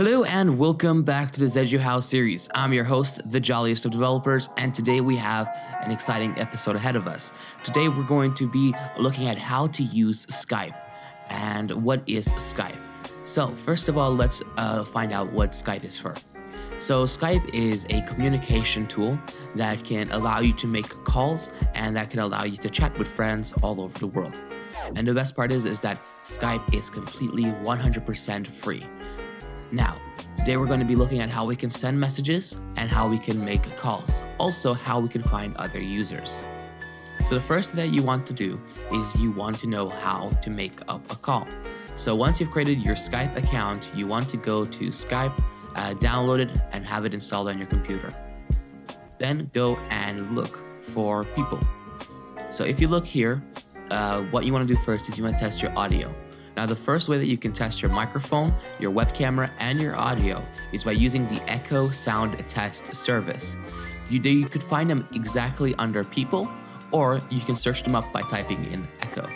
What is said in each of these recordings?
Hello and welcome back to the ZeduHow series. I'm your host, the jolliest of developers, and today we have an exciting episode ahead of us. Today we're going to be looking at how to use Skype and what is Skype. So first of all, let's find out what Skype is for. So Skype is a communication tool that can allow you to make calls and that can allow you to chat with friends all over the world. And the best part is that Skype is completely 100% free. Now, today we're going to be looking at how we can send messages and how we can make calls. Also, how we can find other users. So the first thing that you want to do is you want to know how to make up a call. So once you've created your Skype account, you want to go to Skype, download it, and have it installed on your computer. Then go and look for people. So if you look here, what you want to do first is you want to test your audio. Now, the first way that you can test your microphone, your web camera, and your audio is by using the Echo Sound Test service. You could find them exactly under People, or you can search them up by typing in Echo.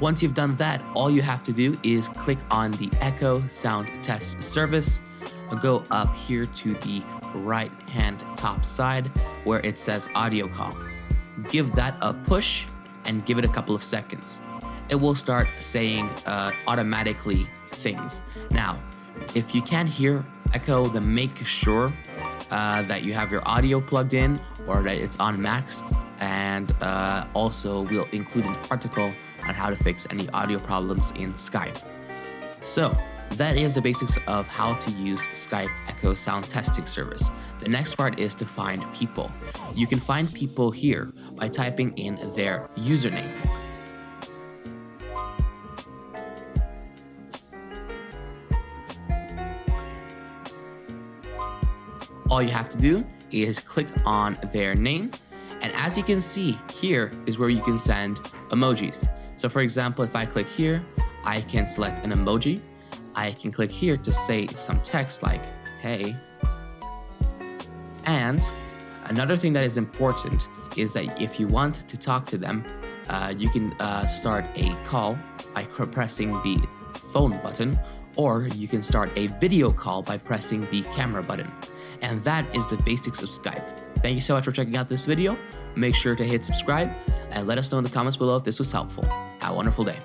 Once you've done that, all you have to do is click on the Echo Sound Test service, go up here to the right-hand top side where it says Audio Call. Give that a push and give it a couple of seconds. It will start saying automatically things. Now, if you can't hear Echo, then make sure that you have your audio plugged in or that it's on max, and also we'll include an article on how to fix any audio problems in Skype. So that is the basics of how to use Skype Echo Sound Testing Service. The next part is to find people. You can find people here by typing in their username. All you have to do is click on their name, and as you can see, here is where you can send emojis. So for example, if I click here, I can select an emoji. I can click here to say some text like, hey. And another thing that is important is that if you want to talk to them, you can start a call by pressing the phone button, or you can start a video call by pressing the camera button. And that is the basics of Skype. Thank you so much for checking out this video. Make sure to hit subscribe and let us know in the comments below if this was helpful. Have a wonderful day.